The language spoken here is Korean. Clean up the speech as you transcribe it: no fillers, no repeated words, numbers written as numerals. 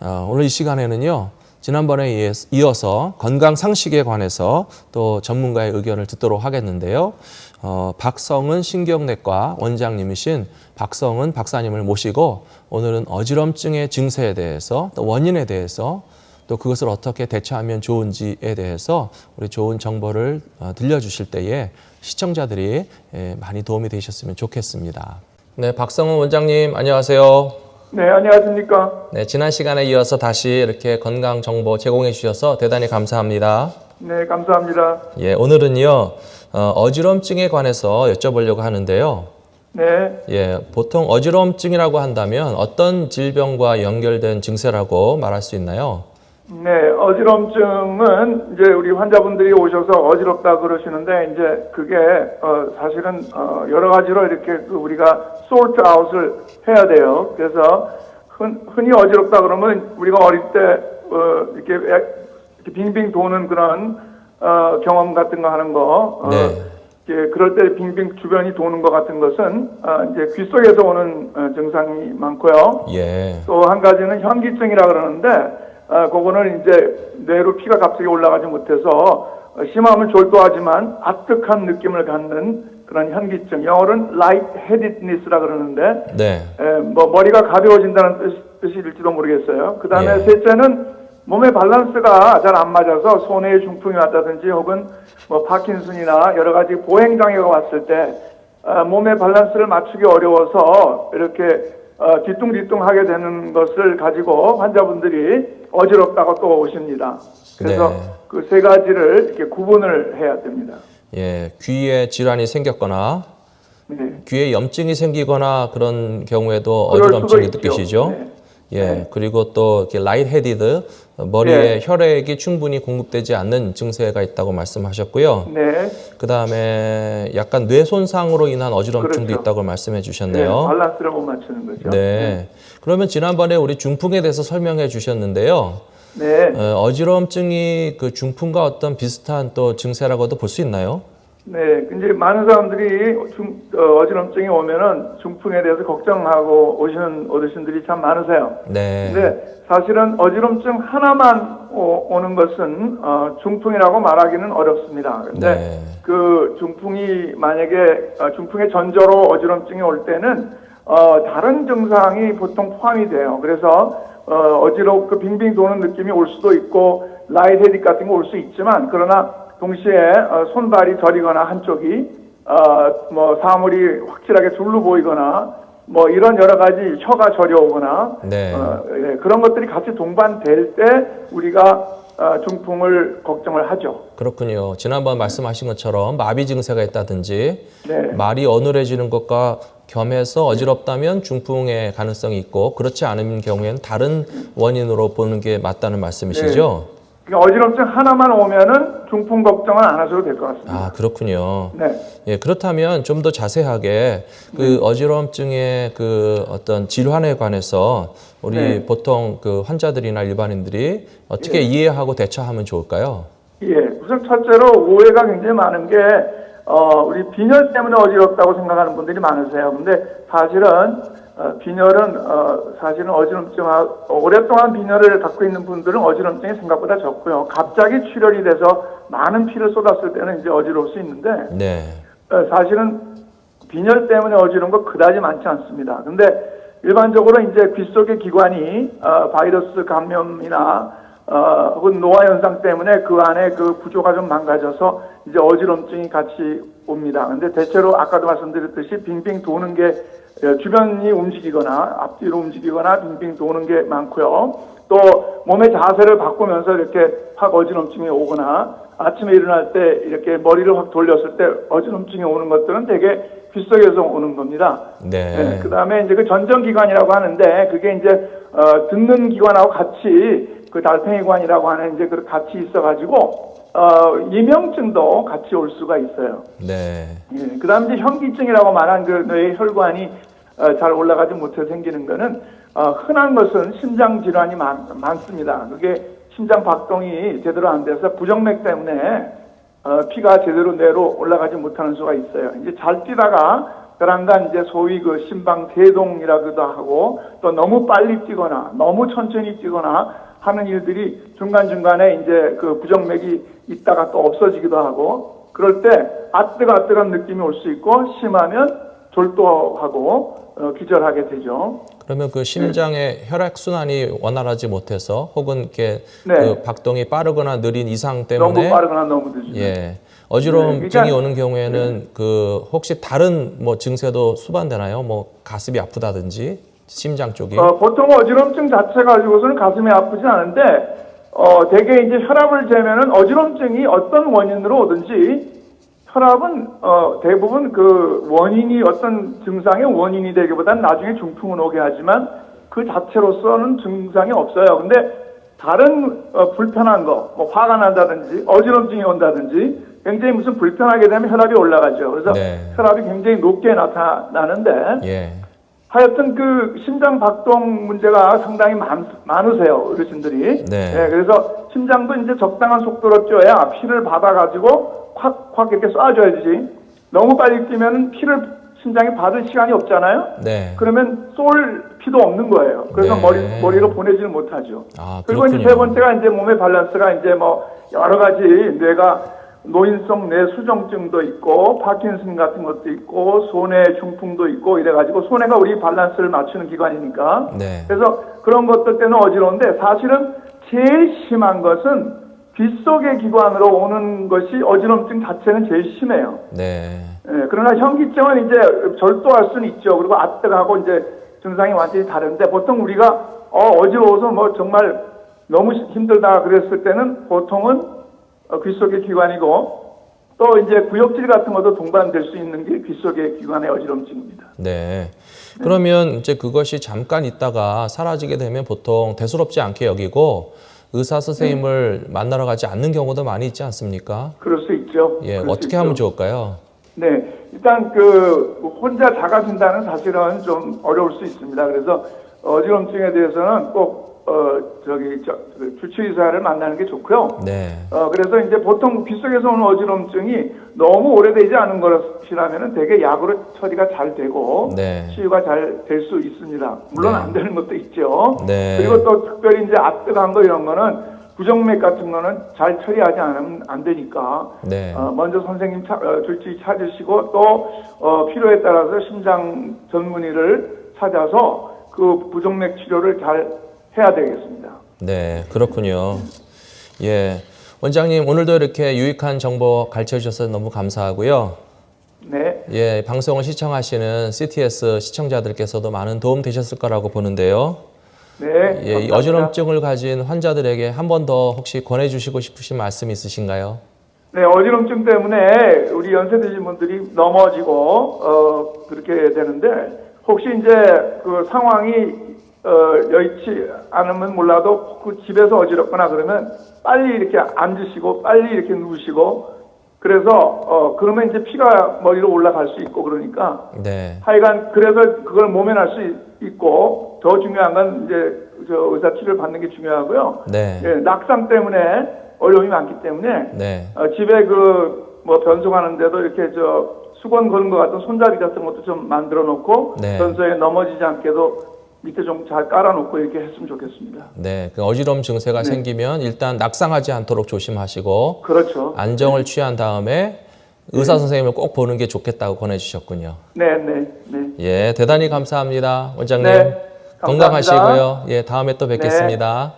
오늘 이 시간에는요, 지난번에 이어서 건강 상식에 관해서 또 전문가의 의견을 듣도록 하겠는데요. 박성은 신경내과 원장님이신 박성은 박사님을 모시고 오늘은 어지럼증의 증세에 대해서 또 원인에 대해서 또 그것을 어떻게 대처하면 좋은지에 대해서 우리 좋은 정보를 들려주실 때에 시청자들이 많이 도움이 되셨으면 좋겠습니다. 네, 박성은 원장님 안녕하세요. 네, 안녕하십니까. 네, 지난 시간에 이어서 다시 이렇게 건강 정보 제공해 주셔서 대단히 감사합니다. 네, 감사합니다. 예, 오늘은요, 어지럼증에 관해서 여쭤보려고 하는데요. 네, 예, 보통 어지럼증이라고 한다면 어떤 질병과 연결된 증세라고 말할 수 있나요? 네, 어지럼증은 이제 우리 환자분들이 오셔서 어지럽다 그러시는데 이제 그게 사실은 여러 가지로 이렇게 우리가 sort out을 해야 돼요. 그래서 흔히 어지럽다 그러면 우리가 어릴 때 이렇게 빙빙 도는 그런 경험 같은 거 하는 거. 네. 그럴 때 빙빙 주변이 도는 것 같은 것은 이제 귀 속에서 오는 증상이 많고요. 예. 또 한 가지는 현기증이라 그러는데 그거는 이제 뇌로 피가 갑자기 올라가지 못해서 심하면 졸도하지만 아득한 느낌을 갖는 그런 현기증. 영어로는 lightheadedness라 그러는데 네. 뭐 머리가 가벼워진다는 뜻일지도 모르겠어요. 그 다음에 예. 셋째는 몸의 밸런스가 잘 안 맞아서 손에 중풍이 왔다든지 혹은 뭐 파킨슨이나 여러 가지 보행장애가 왔을 때 몸의 밸런스를 맞추기 어려워서 이렇게 뒤뚱뒤뚱하게 되는 것을 가지고 환자분들이 어지럽다고 또 오십니다. 그래서 네. 그 세 가지를 이렇게 구분을 해야 됩니다. 예, 귀에 질환이 생겼거나 네. 귀에 염증이 생기거나 그런 경우에도 그럴 어지럼증이 수도 있죠. 느끼시죠? 네. 예, 네. 그리고 또 이렇게 라이트헤디드, 머리에 네. 혈액이 충분히 공급되지 않는 증세가 있다고 말씀하셨고요. 네. 그 다음에 약간 뇌 손상으로 인한 어지럼증도 그렇죠. 있다고 말씀해 네. 주셨네요. 밸런스를 못 맞추는 거죠. 네. 그러면 지난번에 우리 중풍에 대해서 설명해 주셨는데요. 네. 어지럼증이 그 중풍과 어떤 비슷한 또 증세라고도 볼 수 있나요? 네, 이제 많은 사람들이 어지럼증이 오면은 중풍에 대해서 걱정하고 오시는 어르신들이 참 많으세요. 네. 근데 사실은 어지럼증 하나만 오는 것은 중풍이라고 말하기는 어렵습니다. 근데 네. 그 중풍이 만약에 중풍의 전조로 어지럼증이 올 때는 다른 증상이 보통 포함이 돼요. 그래서 그 빙빙 도는 느낌이 올 수도 있고 라이트헤드 같은 거 올 수 있지만 그러나 동시에 손발이 저리거나 한쪽이 뭐 사물이 확실하게 둘로 보이거나 뭐 이런 여러 가지 혀가 저려오거나 네. 예, 그런 것들이 같이 동반될 때 우리가 중풍을 걱정을 하죠. 그렇군요. 지난번 말씀하신 것처럼 마비 증세가 있다든지 네. 말이 어눌해지는 것과 겸해서 어지럽다면 중풍의 가능성이 있고 그렇지 않은 경우에는 다른 원인으로 보는 게 맞다는 말씀이시죠? 그러니까 어지럼증 하나만 오면은 중풍 걱정은 안 하셔도 될 것 같습니다. 아, 그렇군요. 네. 예, 그렇다면 좀 더 자세하게 그 어지럼증의 그 어떤 질환에 관해서 우리 네. 보통 그 환자들이나 일반인들이 어떻게 이해하고 대처하면 좋을까요? 예, 우선 첫째로 오해가 굉장히 많은 게 우리 빈혈 때문에 어지럽다고 생각하는 분들이 많으세요. 근데 사실은 빈혈은 사실은 오랫동안 빈혈을 갖고 있는 분들은 어지럼증이 생각보다 적고요. 갑자기 출혈이 돼서 많은 피를 쏟았을 때는 이제 어지러울 수 있는데 네. 사실은 빈혈 때문에 어지러운 거 그다지 많지 않습니다. 근데 일반적으로 이제 귀 속의 기관이 바이러스 감염이나 혹은 노화 현상 때문에 그 안에 그 구조가 좀 망가져서 이제 어지럼증이 같이 옵니다. 근데 대체로 아까도 말씀드렸듯이 빙빙 도는 게 주변이 움직이거나 앞뒤로 움직이거나 빙빙 도는 게 많고요. 또 몸의 자세를 바꾸면서 이렇게 확 어지럼증이 오거나 아침에 일어날 때 이렇게 머리를 확 돌렸을 때 어지럼증이 오는 것들은 되게 귀 속에서 오는 겁니다. 네. 그 다음에 이제 그 전정기관이라고 하는데 그게 이제 듣는 기관하고 같이 그 달팽이관이라고 하는 이제 그 같이 있어가지고 이명증도 같이 올 수가 있어요. 네. 예, 그 다음에 이제 현기증이라고 말한 그 뇌의 혈관이 잘 올라가지 못해 생기는 거는 흔한 것은 심장 질환이 많습니다. 그게 심장 박동이 제대로 안 돼서 부정맥 때문에 피가 제대로 뇌로 올라가지 못하는 수가 있어요. 이제 잘 뛰다가 그런간 이제 소위 그 심방 세동이라고도 하고 또 너무 빨리 뛰거나 너무 천천히 뛰거나 하는 일들이 중간중간에 이제 그 부정맥이 있다가 또 없어지기도 하고 그럴 때 아뜨거아뜨거한 느낌이 올 수 있고 심하면 졸도하고 기절하게 되죠. 그러면 그 심장의 혈액 순환이 원활하지 못해서 혹은 이렇게 네. 그 박동이 빠르거나 느린 이상 때문에 너무 빠르거나 너무 늦으면. 예. 어지러움증이 네, 오는 경우에는 그 혹시 다른 뭐 증세도 수반되나요? 뭐 가슴이 아프다든지 심장 쪽이? 보통 어지럼증 자체 가지고서는 가슴이 아프진 않은데 대개 이제 혈압을 재면은 어지럼증이 어떤 원인으로 오든지 혈압은 대부분 그 원인이 어떤 증상의 원인이 되기보다는 나중에 중풍은 오게 하지만 그 자체로서는 증상이 없어요. 근데 다른 불편한 거, 뭐 화가 난다든지 어지럼증이 온다든지 굉장히 무슨 불편하게 되면 혈압이 올라가죠. 그래서 네. 혈압이 굉장히 높게 나타나는데 예. 하여튼 그 심장 박동 문제가 상당히 많으세요, 어르신들이. 네. 그래서 심장도 이제 적당한 속도로 뛰어야 피를 받아가지고 확 이렇게 쏴줘야지. 너무 빨리 뛰면 피를 심장이 받을 시간이 없잖아요. 네. 그러면 쏠 피도 없는 거예요. 그래서 네. 머리로 보내지를 못하죠. 아, 그리고 이제 그렇군요. 세 번째가 이제 몸의 밸런스가 이제 뭐 여러 가지 뇌가 노인성 뇌수정증도 있고 파킨슨 같은 것도 있고 손해 중풍도 있고 이래가지고 손해가 우리 밸런스를 맞추는 기관이니까 네. 그래서 그런 것들 때는 어지러운데 사실은 제일 심한 것은 귓속의 기관으로 오는 것이 어지럼증 자체는 제일 심해요. 네. 예, 그러나 현기증은 이제 절도할 수는 있죠. 그리고 아뜨하고 이제 증상이 완전히 다른데 보통 우리가 어지러워서 뭐 정말 너무 힘들다 그랬을 때는 보통은 귓속의 기관이고 또 이제 구역질 같은 것도 동반될 수 있는 게 귓속의 기관의 어지럼증입니다. 네. 그러면 이제 그것이 잠깐 있다가 사라지게 되면 보통 대수롭지 않게 여기고 의사 선생님을 만나러 가지 않는 경우도 많이 있지 않습니까? 그럴 수 있죠. 예, 그럴 수 어떻게 있죠. 하면 좋을까요? 네, 일단 그 혼자 자가 진단은 사실은 좀 어려울 수 있습니다. 그래서 어지럼증에 대해서는 꼭 주치의사를 만나는 게 좋고요. 네. 그래서 이제 보통 귓속에서 오는 어지럼증이 너무 오래되지 않은 것이라면은 되게 약으로 처리가 잘 되고 네. 치유가 잘 될 수 있습니다. 물론 네. 안 되는 것도 있죠. 네. 그리고 또 특별히 이제 아뜨거한 거 이런 거는 부정맥 같은 거는 잘 처리하지 않으면 안 되니까 네. 먼저 선생님 주치의 찾으시고 또 필요에 따라서 심장 전문의를 찾아서 그 부정맥 치료를 잘 해야 되겠습니다. 네, 그렇군요. 예. 원장님, 오늘도 이렇게 유익한 정보 가르쳐 주셔서 너무 감사하고요. 네. 예, 방송을 시청하시는 CTS 시청자들께서도 많은 도움 되셨을 거라고 보는데요. 네. 예, 이 감사합니다. 어지럼증을 가진 환자들에게 한 번 더 혹시 권해주시고 싶으신 말씀 있으신가요? 네, 어지럼증 때문에 우리 연세 드신 분들이 넘어지고 그렇게 되는데 혹시 이제 그 상황이 여의치 않으면 몰라도 그 집에서 어지럽거나 그러면 빨리 이렇게 앉으시고 빨리 이렇게 누우시고 그래서 그러면 이제 피가 머리로 올라갈 수 있고 그러니까 네. 하여간 그래서 그걸 모면할 수 있고 더 중요한 건 이제 의사 치료를 받는 게 중요하고요. 네. 예, 낙상 때문에 어려움이 많기 때문에 네. 집에 그 뭐 변속하는데도 이렇게 수건 거는 것 같은 손잡이 같은 것도 좀 만들어 놓고 네. 변소에 넘어지지 않게도 밑에 좀 잘 깔아놓고 이렇게 했으면 좋겠습니다. 네. 그 어지러움 증세가 네. 생기면 일단 낙상하지 않도록 조심하시고 그렇죠. 안정을 취한 다음에 의사 선생님을 꼭 보는 게 좋겠다고 권해주셨군요. 네, 네, 네. 예, 대단히 감사합니다, 원장님. 네, 감사합니다. 건강하시고요. 예, 다음에 또 뵙겠습니다.